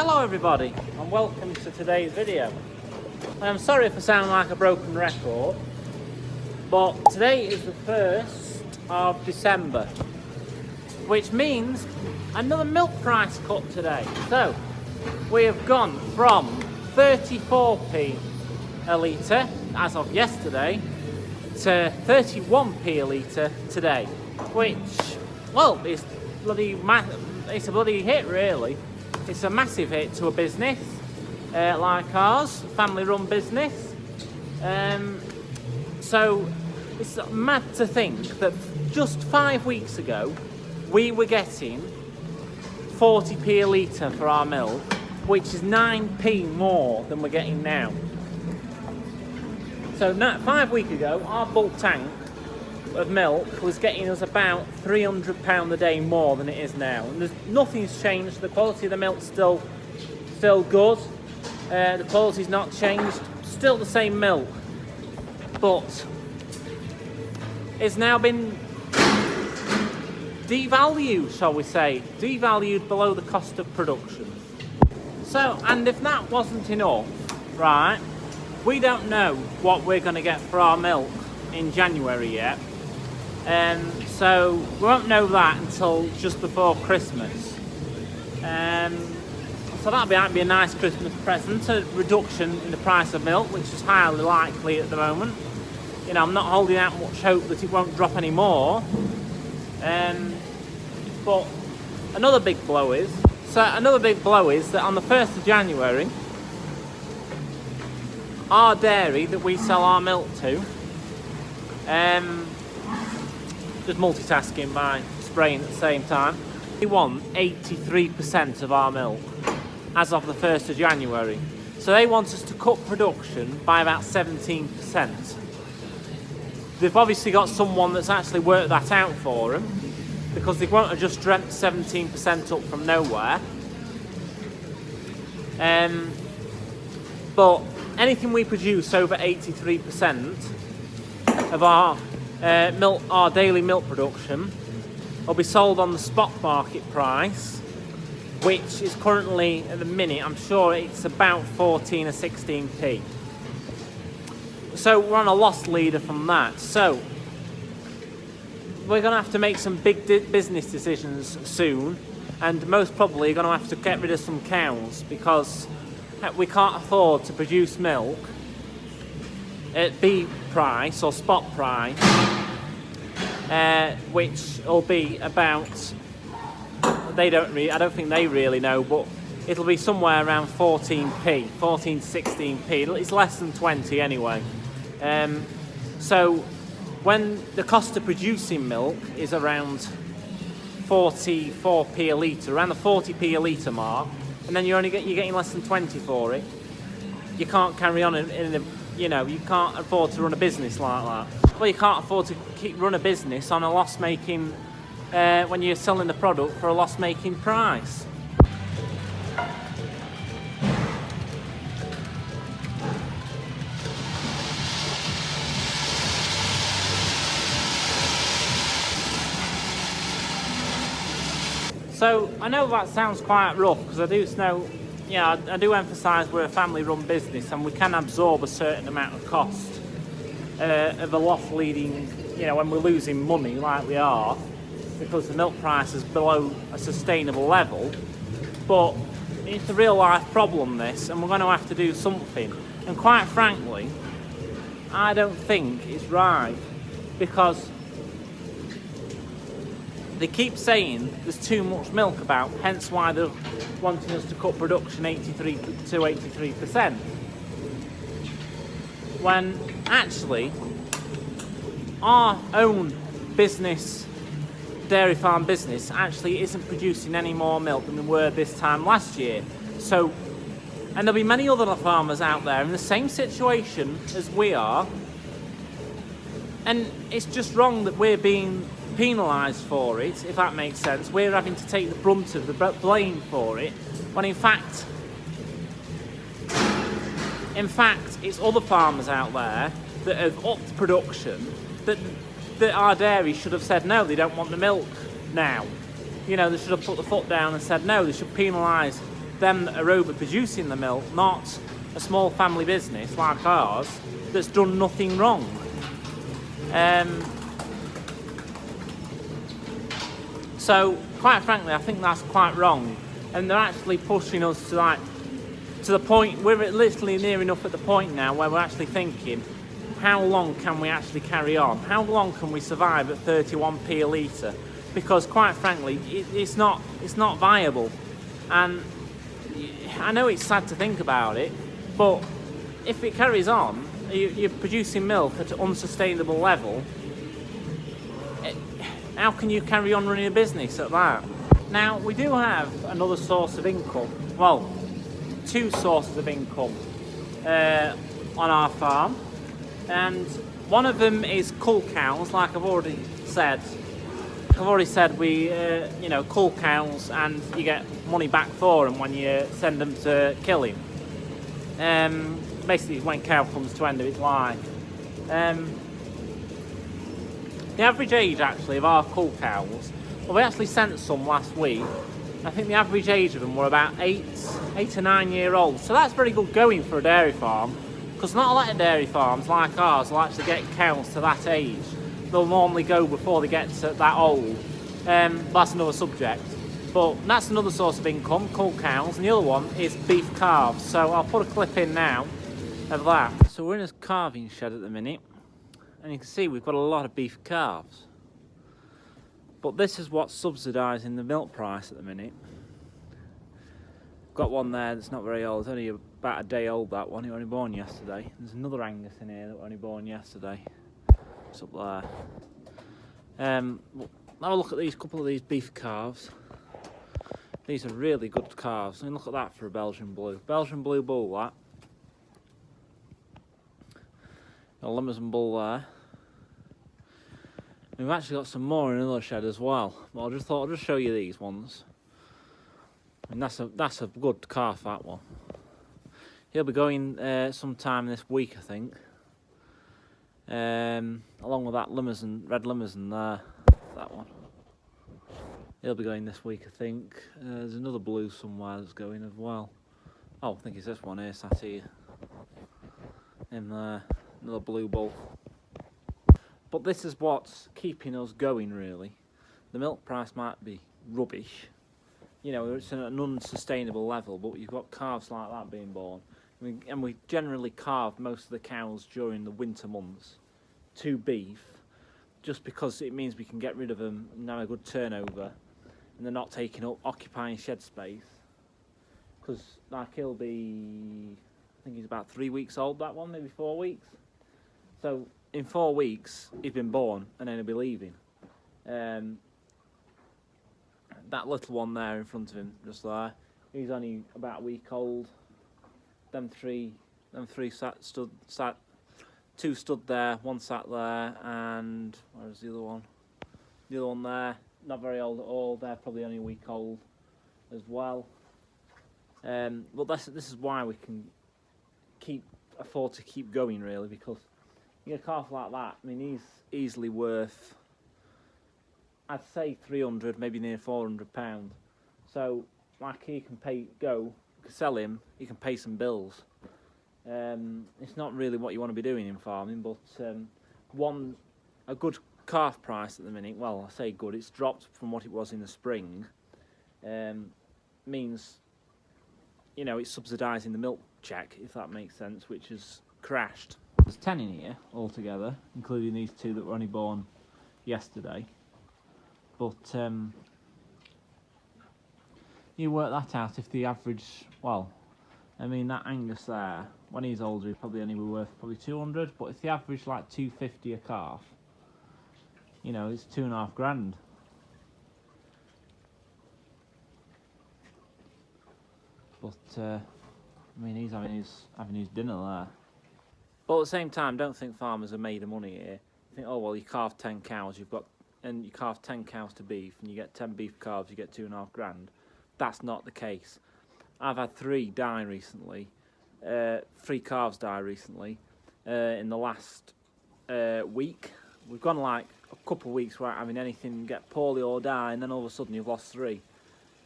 Hello everybody and welcome to today's video. I'm sorry if I sound like a broken record, but today is the 1st of December, which means another milk price cut today. So we have gone from 34p a litre as of yesterday to 31p a litre today, which, well, it's a bloody hit really. It's a massive hit to a business like ours, family-run business. So it's mad to think that just 5 weeks ago we were getting 40p a litre for our milk, which is 9p more than we're getting now. So 5 weeks ago, our bulk tank of milk was getting us about £300 a day more than it is now. And nothing's changed. The quality of the milk's still good. The quality's not changed. Still the same milk. But it's now been devalued, shall we say. Devalued below the cost of production. So, and if that wasn't enough, right, we don't know what we're going to get for our milk in January yet. So we won't know that until just before Christmas. So that'd be a nice Christmas present, a reduction in the price of milk, which is highly likely at the moment. You know, I'm not holding out much hope that it won't drop any more. But another big blow is that on the 1st of January, our dairy that we sell our milk to, just multitasking by spraying at the same time, we want 83% of our milk as of the 1st of January. So they want us to cut production by about 17%. They've obviously got someone that's actually worked that out for them, because they won't have just dreamt 17% up from nowhere. But anything we produce over 83% of our our daily milk production will be sold on the spot market price, which is currently, at the minute, I'm sure it's about 14 or 16p. So we're on a loss leader from that. So we're going to have to make some big business decisions soon, and most probably going to have to get rid of some cows, because we can't afford to produce milk at B price or spot price, which will be about, I don't think they really know, but it'll be somewhere around 14p, 14 to 16p. It's less than 20 anyway. So when the cost of producing milk is around 44p a litre, around the 40p a litre mark, and then you're getting less than 20 for it, you can't carry on you can't afford to run a business like that. Well, you can't afford to run a business on a loss-making, when you're selling the product for a loss-making price. So I know that sounds quite rough, because I do emphasise we're a family-run business and we can absorb a certain amount of cost of a loss leading, when we're losing money like we are, because the milk price is below a sustainable level. But it's a real life problem, this, and we're going to have to do something. And quite frankly, I don't think it's right, because they keep saying there's too much milk about, hence why they're wanting us to cut production 83%. When actually our own business, dairy farm business, actually isn't producing any more milk than we were this time last year. So, and there'll be many other farmers out there in the same situation as we are, and it's just wrong that we're being penalised for it, if that makes sense. We're having to take the brunt of the blame for it, when in fact it's other farmers out there that have upped production, that our dairy should have said no, they don't want the milk now. They should have put the foot down and said no, they should penalise them that are overproducing the milk, not a small family business like ours that's done nothing wrong. So quite frankly, I think that's quite wrong, and they're actually pushing us to the point, we're literally near enough at the point now where we're actually thinking, how long can we actually carry on? How long can we survive at 31p a litre? Because quite frankly, it's not viable. And I know it's sad to think about it, but if it carries on, you're producing milk at an unsustainable level, how can you carry on running a business at that? Now, we do have another source of income, well, two sources of income on our farm, and one of them is cull cows, like I've already said. We, cull cows, and you get money back for them when you send them to killing. Basically, when a cow comes to end of its life. The average age, actually, of our cull cows, well, we actually sent some last week. I think the average age of them were about 8 to 9 year old. So that's very good going for a dairy farm, because not a lot of dairy farms like ours will actually get cows to that age. They'll normally go before they get to that old. That's another subject. But that's another source of income, cull cows, and the other one is beef calves. So I'll put a clip in now of that. So we're in a calving shed at the minute, and you can see we've got a lot of beef calves. But this is what's subsidising the milk price at the minute. Got one there that's not very old, it's only about a day old, that one, it was only born yesterday. There's another Angus in here that was only born yesterday. It's up there. Have a look at these couple of these beef calves. These are really good calves. I mean, look at that for a Belgian Blue. Belgian Blue bull, that. Got a Limousin bull there. We've actually got some more in another shed as well. But I just thought I'd just show you these ones. I mean, that's a good calf, that one. He'll be going sometime this week, I think. Along with that Limousin, red Limousin there, that one. He'll be going this week, I think. There's another blue somewhere that's going as well. Oh, I think it's this one here, sat here. In there, another blue bull. But this is what's keeping us going, really. The milk price might be rubbish. You know, it's at an unsustainable level, but you've got calves like that being born. And we generally calve most of the cows during the winter months to beef, just because it means we can get rid of them and have a good turnover, and they're not taking up, occupying shed space. Because like he'll be, I think he's about 3 weeks old, that one, maybe 4 weeks. So in 4 weeks he's been born, and then he'll be leaving. That little one there in front of him, just there, he's only about a week old. Them three stood, two stood there, one sat there, and where's the other one? The other one there, not very old at all. They're probably only a week old as well. But this is why we can afford to keep going, really, because you get a calf like that. I mean, he's easily worth, I'd say 300, maybe near £400. So, like, he can sell him, you can pay some bills. It's not really what you want to be doing in farming, but a good calf price at the minute, well, I say good, it's dropped from what it was in the spring, means, you know, it's subsidising the milk check, if that makes sense, which has crashed. There's 10 in here altogether, including these two that were only born yesterday. But you work that out if the average, well, I mean, that Angus there, when he's older, he'll probably only be worth probably 200, but if the average like 250 a calf, you know, it's £2.5 grand. But I mean, he's having his dinner there. But at the same time, don't think farmers are made of money here. You think, oh well, you carve 10 cows, and you carve 10 cows to beef, and you get 10 beef calves, you get £2.5 grand. That's not the case. I've had 3 die recently, 3 calves die recently in the last week. We've gone like a couple of weeks without having anything get poorly or die, and then all of a sudden you've lost 3.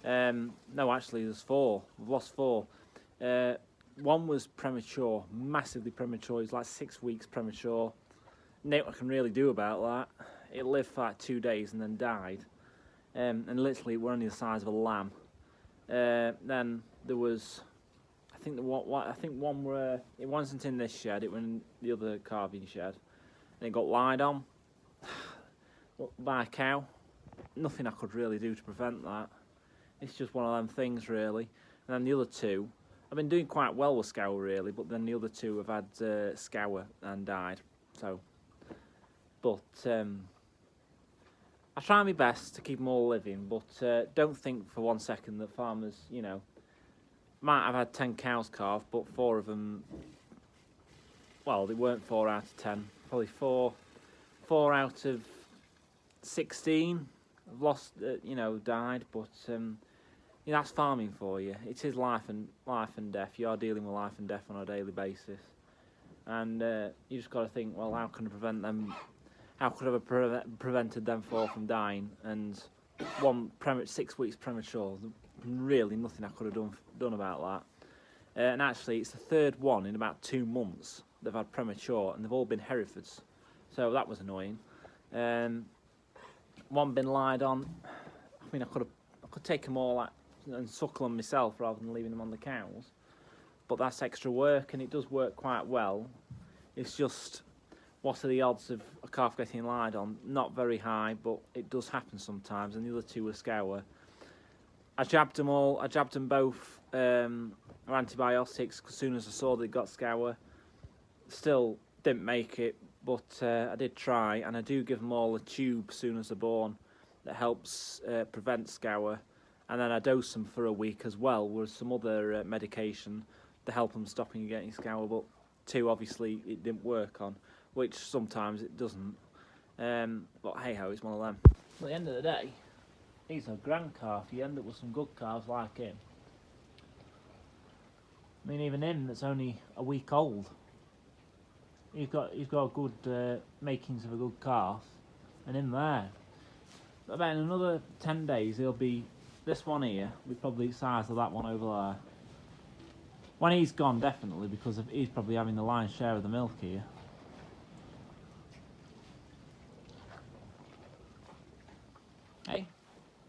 No, actually, there's 4. We've lost 4. One was premature, massively premature. He's like 6 weeks premature. Nothing I can really do about that. It lived for like 2 days and then died. And literally, we're only the size of a lamb. Then there was, I think one were it wasn't in this shed. It was in the other calving shed, and it got lied on by a cow. Nothing I could really do to prevent that. It's just one of them things, really. And then the other 2, I've been doing quite well with scour, really, but then the other 2 have had scour and died. So, but I try my best to keep them all living, but don't think for 1 second that farmers, you know, might have had 10 cows calved, but 4 of them, well, they weren't 4 out of 10, probably 4 out of 16 have lost, you know, died, but you know, that's farming for you. It is life and death. You are dealing with life and death on a daily basis, and you just got to think, well, how can I prevent them? How could I have prevented them 4 from dying? And 6 weeks premature. Really, nothing I could have done about that. And actually, it's the 3rd one in about 2 months they've had premature, and they've all been Herefords. So that was annoying. One been lied on. I mean, I could take them all out and suckle them myself rather than leaving them on the cows. But that's extra work, and it does work quite well. It's just, what are the odds of a calf getting lied on? Not very high, but it does happen sometimes. And the other 2 were scour. I jabbed them all. I jabbed them both antibiotics as soon as I saw they got scour. Still didn't make it, but I did try, and I do give them all a tube as soon as they're born that helps prevent scour. And then I dose them for a week as well with some other medication to help them stopping getting scour. But 2, obviously, it didn't work on, which sometimes it doesn't. But hey ho, it's one of them. At the end of the day, he's a grand calf. You end up with some good calves like him. I mean, even him that's only a week old, he's got a good makings of a good calf, and in there. But about in another 10 days, he'll be, this one here, will be probably the size of that one over there. When he's gone, definitely, because he's probably having the lion's share of the milk here. Hey,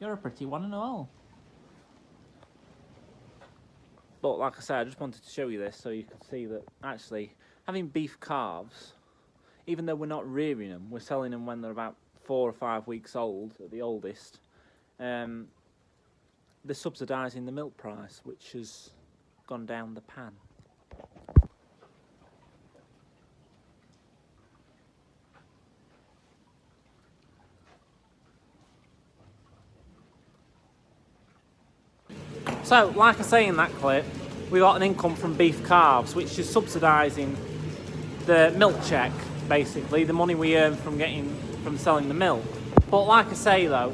you're a pretty one and all. But like I said, I just wanted to show you this so you can see that actually having beef calves, even though we're not rearing them, we're selling them when they're about 4 or 5 weeks old at the oldest. They're subsidising the milk price, which has gone down the pan. So, like I say in that clip, we got an income from beef calves, which is subsidising the milk check, basically, the money we earn from selling the milk. But like I say though,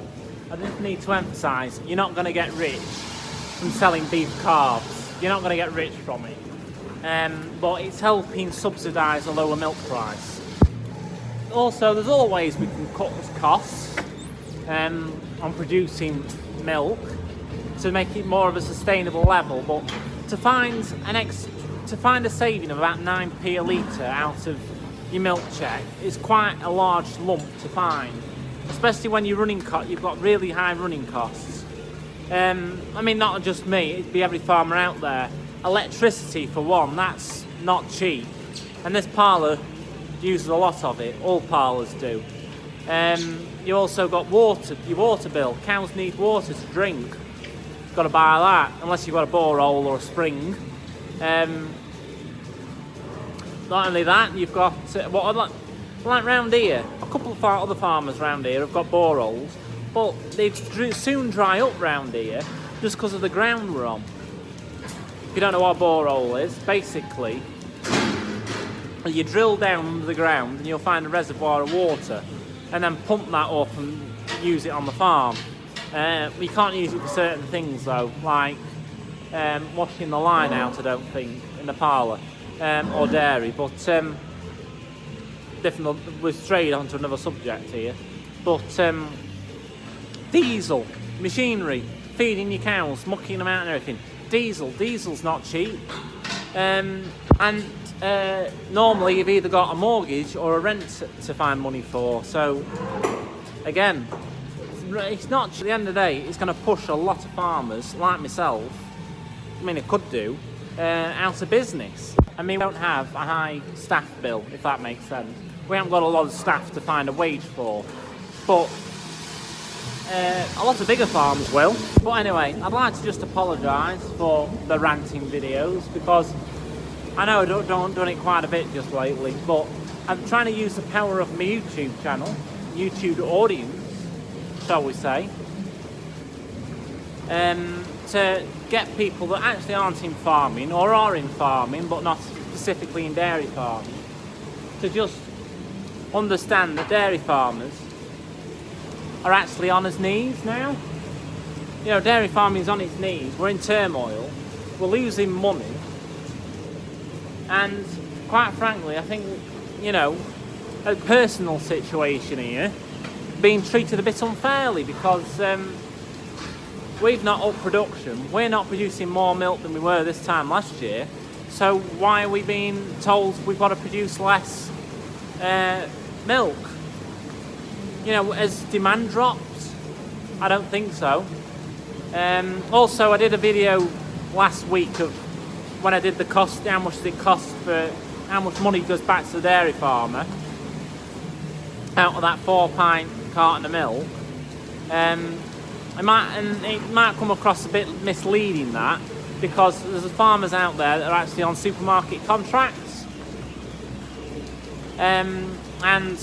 I just need to emphasise, you're not going to get rich from selling beef calves. You're not going to get rich from it. But it's helping subsidise a lower milk price. Also, there's other ways we can cut costs on producing milk to make it more of a sustainable level. But to find a saving of about 9p a litre out of your milk check is quite a large lump to find, especially when you've got really high running costs. I mean, not just me, it'd be every farmer out there. Electricity, for one, that's not cheap. And this parlour uses a lot of it, all parlours do. You also got water, your water bill. Cows need water to drink. You've got to buy that, unless you've got a borehole or a spring. Not only that, you've got, like round here, a couple of other farmers round here have got boreholes, but they soon dry up round here just because of the ground we're on. If you don't know what a borehole is, basically, you drill down under the ground and you'll find a reservoir of water and then pump that up and use it on the farm. You can't use it for certain things though, like washing the line out, I don't think, in the parlour, or dairy, but we've strayed onto another subject here. But diesel, machinery, feeding your cows, mucking them out and everything. Diesel's not cheap. Normally you've either got a mortgage or a rent to find money for. So again, it's not, at the end of the day, it's going to push a lot of farmers like myself, I mean it could do, out of business. I mean, we don't have a high staff bill, if that makes sense. We haven't got a lot of staff to find a wage for, but a lot of bigger farms will. But anyway, I'd like to just apologise for the ranting videos, because I know I've done it quite a bit just lately, but I'm trying to use the power of my YouTube channel, YouTube audience, shall we say, to get people that actually aren't in farming, or are in farming but not specifically in dairy farming, to just understand that dairy farmers are actually on his knees now. You know, dairy farming is on its knees. We're in turmoil. We're losing money. And quite frankly, I think, you know, a personal situation here, being treated a bit unfairly, because we've not upped production. We're not producing more milk than we were this time last year. So why are we being told we've got to produce less milk? You know, has demand dropped? I don't think so. Also, I did a video last week of when I did the cost, how much does it cost for, how much money goes back to the dairy farmer out of that 4-pint carton of milk. It might come across a bit misleading, that, because there's farmers out there that are actually on supermarket contracts, and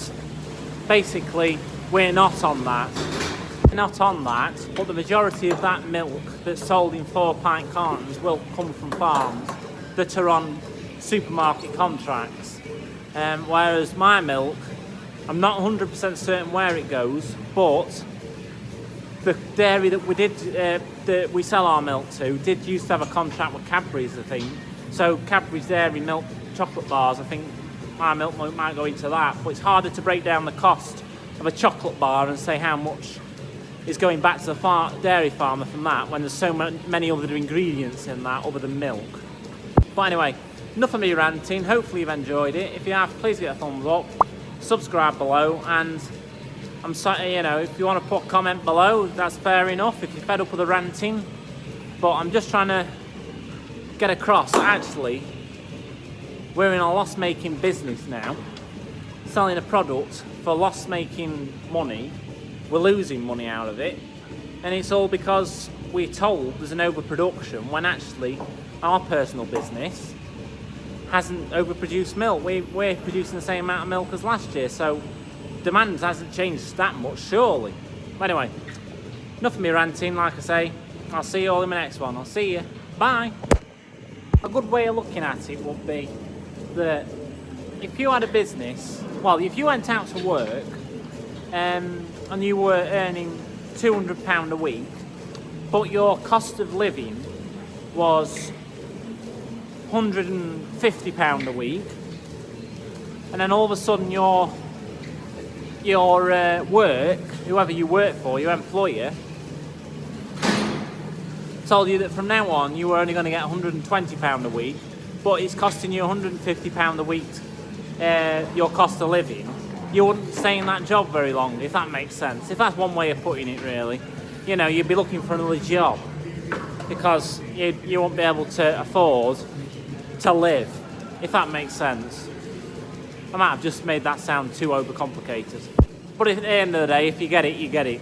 basically we're not on that. We're not on that, but the majority of that milk that's sold in 4-pint cartons will come from farms that are on supermarket contracts, whereas my milk, I'm not 100% certain where it goes, but the dairy that we sell our milk to did used to have a contract with Cadbury's, I think. So Cadbury's dairy milk chocolate bars, I think my milk might go into that, but it's harder to break down the cost of a chocolate bar and say how much is going back to the dairy farmer from that, when there's so many other ingredients in that other than milk. But anyway, enough of me ranting. Hopefully you've enjoyed it. If you have, please get a thumbs up, subscribe below, and I'm sorry, you know, if you want to put a comment below, that's fair enough if you're fed up with the ranting. But I'm just trying to get across, actually, we're in a loss-making business now, selling a product for loss-making money. We're losing money out of it, and it's all because we're told there's an overproduction, when actually our personal business hasn't overproduced milk. We're producing the same amount of milk as last year, so demand hasn't changed that much, surely. But anyway, enough of me ranting. Like I say, I'll see you all in my next one. I'll see you. Bye. A good way of looking at it would be that if you had a business, well, if you went out to work and you were earning £200 a week, but your cost of living was £150 a week, and then all of a sudden your work, whoever you work for, your employer, told you that from now on you were only going to get £120 a week, but it's costing you £150 a week, your cost of living, you wouldn't stay in that job very long, if that makes sense. If that's one way of putting it, really. You know, you'd be looking for another job, because you won't be able to afford to live, if that makes sense. I might have just made that sound too overcomplicated. But at the end of the day, if you get it, you get it.